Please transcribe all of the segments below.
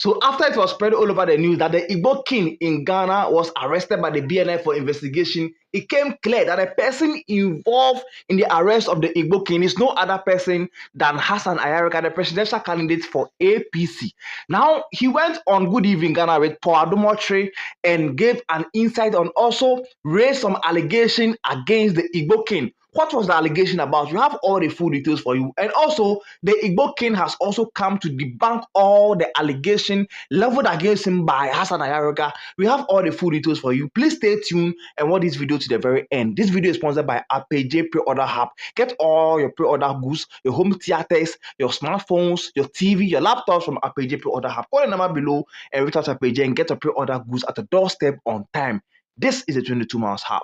So after it was spread all over the news that the Igbo king in Ghana was arrested by the BNI for investigation, it came clear that the person involved in the arrest of the Igbo king is no other person than Hassan Ayariga, the presidential candidate for APC. Now, he went on Good Evening Ghana with Paul Adumotre and gave an insight on also raised some allegation against the Igbo king. What was the allegation about? You have all the full details for you. And also, the Igbo king has also come to debunk all the allegation leveled against him by Hassan Ayariga. We have all the full details for you. Please stay tuned and watch this video to the very end. This video is sponsored by APJ Pre-Order Hub. Get all your pre-order goods, your home theaters, your smartphones, your TV, your laptops from APJ Pre-Order Hub. Call the number below and reach out to APJ and get your pre-order goods at the doorstep on time. This is the 22 Miles Hub.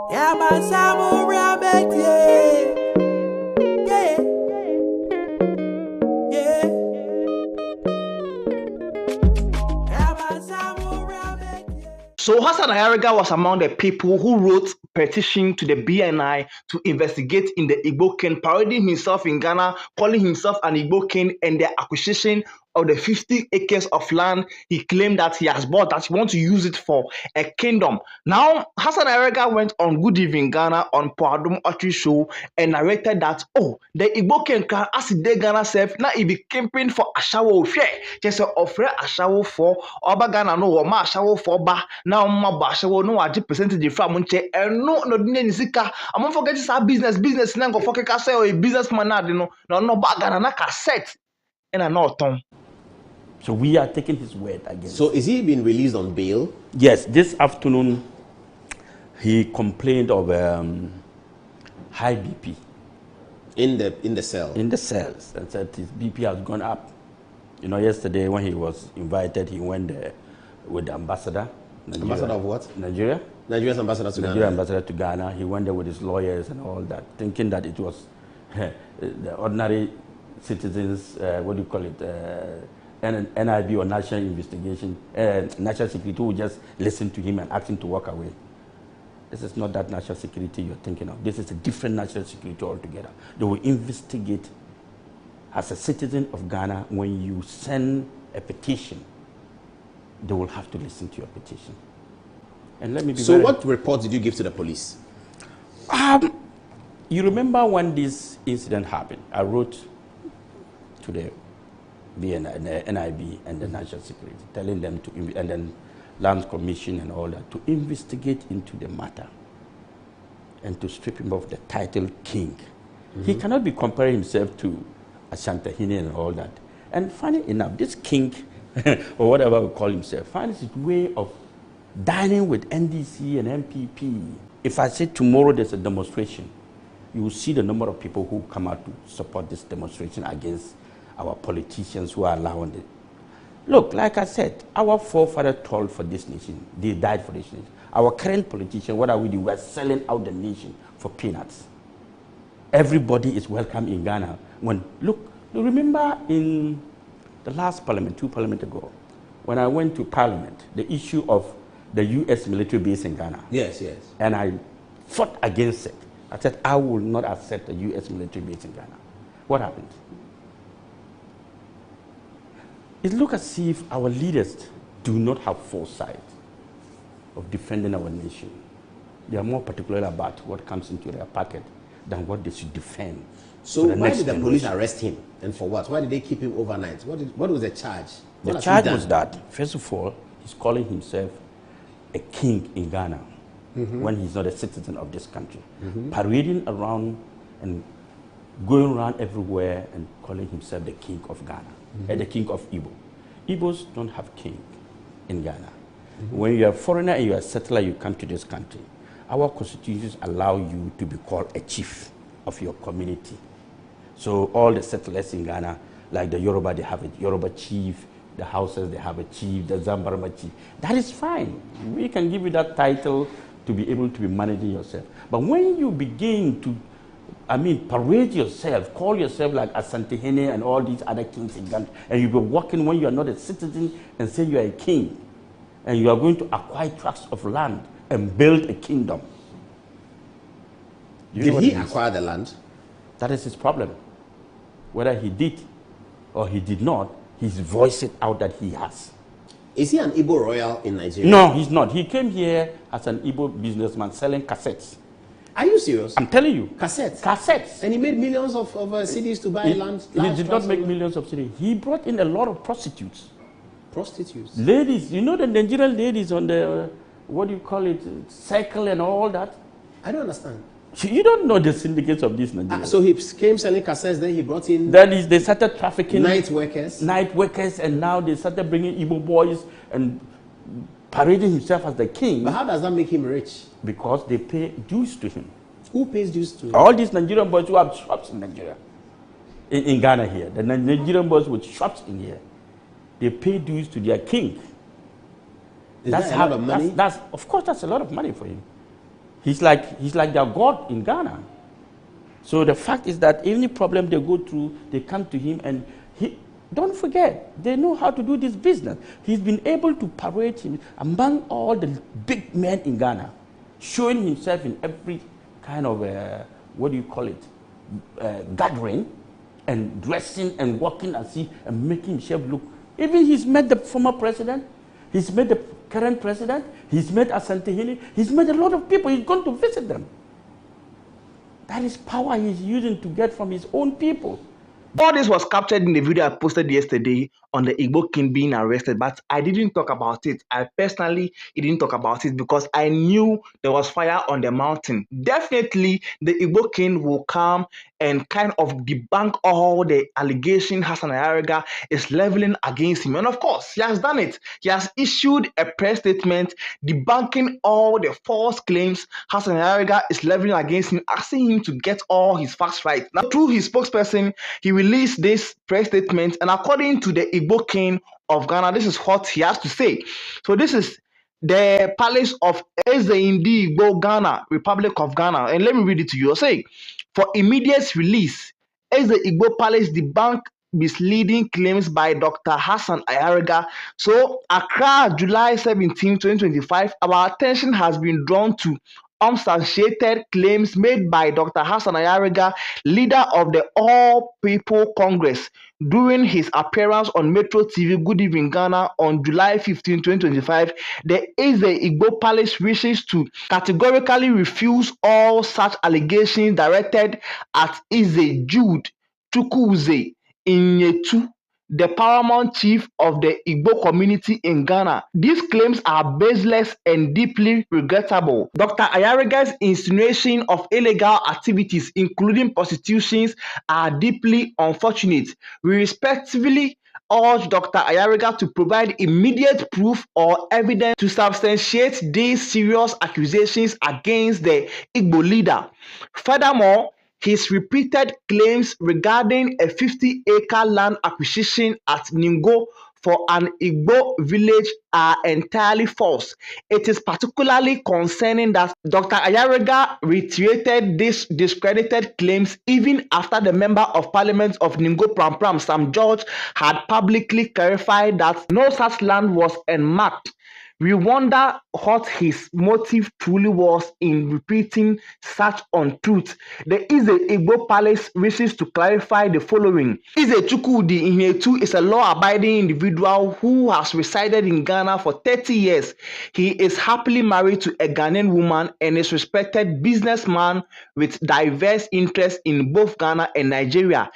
Yeah, man, Samu Rabbit, yeah. So Hassan Ayariga was among the people who wrote petition to the BNI to investigate in the Igbo king, parodying himself in Ghana, calling himself an Igbo king, and the acquisition of the 50 acres of land he claimed that he has bought, that he wants to use it for a kingdom. Now, Hassan Ayariga went on Good Evening Ghana on Paul Adumotre show and narrated that, oh, the Igbo king can as the Ghana self, now he be camping for Ashawo share. Just offer Ashawo for Oba Ghana no ma Ashawo for ba now ma ba Ashawo no aji percentage from munche and no dine nisika. I'm not forgetting our business na go for say or a businessman na no ba Ghana na cassette and a no tom. So we are taking his word again. So is he being released on bail? Yes, this afternoon he complained of high BP. In the cell? In the cells, and said his BP has gone up. You know, yesterday when he was invited, he went there with the ambassador. Nigeria. Ambassador of what? Nigeria. Nigeria's ambassador to Nigeria Ghana. ambassador to Ghana. He went there with his lawyers and all that, thinking that it was the ordinary citizens, what do you call it, NIB or National Investigation, National Security who just listen to him and ask him to walk away. This is not that national security you're thinking of. This is a different national security altogether. They will investigate. As a citizen of Ghana, when you send a petition, they will have to listen to your petition. And let me be So what report did you give to the police? You remember when this incident happened? I wrote to the BNI, the NIB and the National Security, telling them to, and then Land Commission and all that, to investigate into the matter and to strip him of the title king. He cannot be comparing himself to Ashantahine and all that. And funny enough, this king, or whatever we call himself, finds his way of dining with NDC and MPP. If I say tomorrow there's a demonstration, you will see the number of people who come out to support this demonstration against our politicians who are allowing it. Look, like I said, our forefathers toiled for this nation. They died for this nation. Our current politicians, what are we doing? We're selling out the nation for peanuts. Everybody is welcome in Ghana. Look, remember in the last parliament, 2 parliaments ago, when I went to parliament, the issue of the U.S. military base in Ghana. Yes, yes. And I fought against it. I said, I will not accept the U.S. military base in Ghana. What happened? It looks as if our leaders do not have foresight of defending our nation. They are more particular about what comes into their pocket than what they should defend. So why did the police arrest him? And for what? Why did they keep him overnight? What was the charge? The charge was that, first of all, he's calling himself a king in Ghana when he's not a citizen of this country. Parading around and going around everywhere and calling himself the king of Ghana, and the king of Igbo. Igbos don't have king in Ghana. When you're a foreigner and you're a settler, you come to this country. Our constitutions allow you to be called a chief of your community. So all the settlers in Ghana, like the Yoruba, they have a Yoruba chief, the Hausas, they have a chief, the Zambarama chief. That is fine. We can give you that title to be able to be managing yourself. But when you begin to, parade yourself, call yourself like Asantehene and all these other kings in Ghana, and you be walking when you are not a citizen and say you are a king, and you are going to acquire tracts of land and build a kingdom. Did he acquire the land? That is his problem. Whether he did or he did not, he's voiced it out that he has. Is he an Igbo royal in Nigeria? No, he's not. He came here as an Igbo businessman selling cassettes. Are you serious? I'm telling you. Cassettes? Cassettes. And he made millions of CDs to buy land. He did not make millions of CDs. He brought in a lot of prostitutes. Prostitutes? Ladies. You know the Nigerian ladies on the, what do you call it, cycle and all that? I don't understand. You don't know the syndicates of this Nigeria. So he came selling cassettes, then he brought in... Then they started trafficking... Night workers? Night workers, and now they started bringing Igbo boys and parading himself as the king. But how does that make him rich? Because they pay dues to him. Who pays dues to him? All these Nigerian boys who have shops in Nigeria. In Ghana here. The Nigerian boys with shops in here. They pay dues to their king. Is that a lot of money? Of course, that's a lot of money for him. He's like their god in Ghana. So the fact is that any problem they go through, they come to him, and don't forget, they know how to do this business. He's been able to parade him among all the big men in Ghana, showing himself in every kind of, what do you call it, gathering, and dressing and walking and making himself look. Even he's met the former president, he's met the current president, he's met Hassan Ayariga, he's met a lot of people, he's gone to visit them. That is power he's using to get from his own people. All this was captured in the video I posted yesterday on the Igbo king being arrested, but I didn't talk about it. I personally didn't talk about it because I knew there was fire on the mountain. Definitely, the Igbo king will come and kind of debunk all the allegations Hassan Ayariga is leveling against him. And of course, he has done it. He has issued a press statement debunking all the false claims Hassan Ayariga is leveling against him, asking him to get all his facts right. Now, through his spokesperson, he released this press statement, and according to the Igbo king of Ghana, this is what he has to say. So this is the palace of Eze Indi Igbo Ghana, Republic of Ghana. And let me read it to you. I'll say, for immediate release, Eze Igbo Palace debunked misleading claims by Dr. Hassan Ayariga. So, Accra, July 17, 2025, our attention has been drawn to unsubstantiated claims made by Dr. Hassan Ayariga, leader of the All People Congress, during his appearance on Metro TV Good Evening Ghana on July 15, 2025. The Eze Igbo Palace wishes to categorically refuse all such allegations directed at Eze Jude Chukwueze Inyetu, the paramount chief of the Igbo community in Ghana. These claims are baseless and deeply regrettable. Dr. Ayariga's insinuation of illegal activities, including prostitution, are deeply unfortunate. We respectfully urge Dr. Ayariga to provide immediate proof or evidence to substantiate these serious accusations against the Igbo leader. Furthermore, his repeated claims regarding a 50-acre land acquisition at Ningo for an Igbo village are entirely false. It is particularly concerning that Dr. Ayariga reiterated these discredited claims even after the Member of Parliament of Ningo Pram Sam George had publicly clarified that no such land was enmarked. We wonder what his motive truly was in repeating such untruth. The Eze Igbo Palace wishes to clarify the following. Eze Chukwudi Inyetu is a law-abiding individual who has resided in Ghana for 30 years. He is happily married to a Ghanaian woman and is a respected businessman with diverse interests in both Ghana and Nigeria.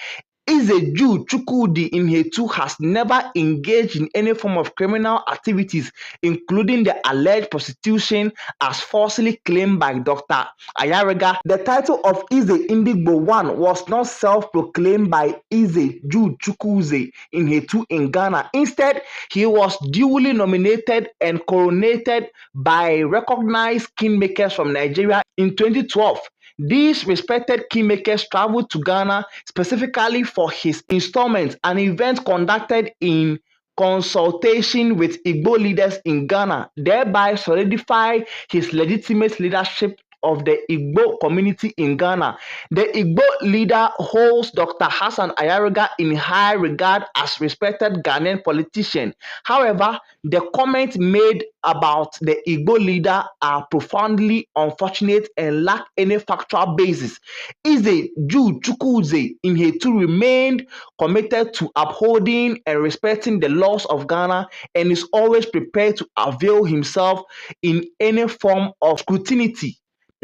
Eze Jude Chukwudi Inyetu has never engaged in any form of criminal activities, including the alleged prostitution as falsely claimed by Dr. Ayariga. The title of Eze Indigbo I was not self-proclaimed by Eze Jude Chukwueze Inyetu in Ghana. Instead, he was duly nominated and coronated by recognized kingmakers from Nigeria in 2012. These respected kingmakers traveled to Ghana specifically for his installment, an event conducted in consultation with Igbo leaders in Ghana, thereby solidify his legitimate leadership of the Igbo community in Ghana. The Igbo leader holds Dr. Hassan Ayariga in high regard as respected Ghanaian politician. However, the comments made about the Igbo leader are profoundly unfortunate and lack any factual basis. Ize Jude Chukwuze Inhetu remained committed to upholding and respecting the laws of Ghana and is always prepared to avail himself in any form of scrutiny.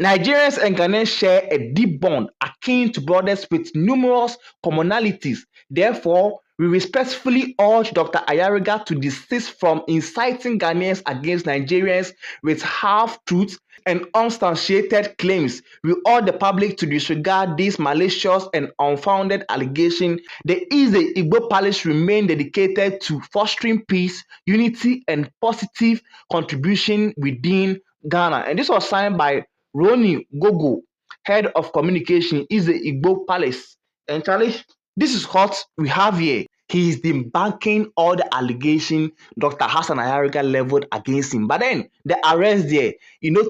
Nigerians and Ghanaians share a deep bond akin to brothers with numerous commonalities. Therefore, we respectfully urge Dr. Ayariga to desist from inciting Ghanaians against Nigerians with half-truths and unsubstantiated claims. We urge the public to disregard these malicious and unfounded allegations. The Igbo Palace remain dedicated to fostering peace, unity, and positive contribution within Ghana. And this was signed by Ronnie Gogo, head of communication, Igbo Palace. And Charlie, this is what we have here. He is debunking all the allegations Dr. Hassan Ayariga leveled against him. But then the arrest there,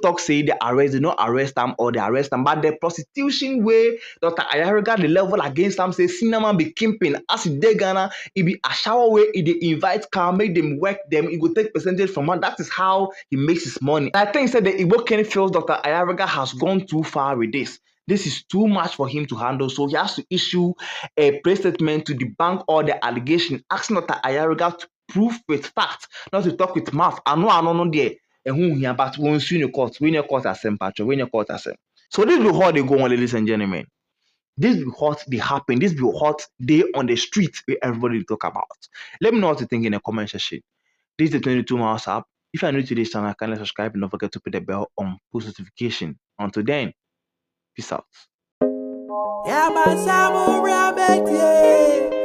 talk say the arrest, they not arrest him or they arrest him. But the prostitution way Dr. Ayariga the level against him say cinema be kimping as they Ghana, it be a shower way, it they invite car, make them work them, it will take percentage from one. That is how he makes his money. I think said the Igbo Ken feels Dr. Ayariga has gone too far with this. This is too much for him to handle, so he has to issue a press statement to debunk all the allegations, asking Dr. Ayariga to prove with facts, not to talk with mouth. I know there, and who here, but we win your court, win your court as patron, win your court as. So this is how they go on, ladies and gentlemen. This is what they happen. This is what they on the street where everybody talk about. Let me know what you think in the comment section. This is the 22 Miles app. If you are new to this channel, kindly subscribe and don't forget to put the bell on post notification. Until then. Peace out. Yeah, man, Samu Rabbit, yeah.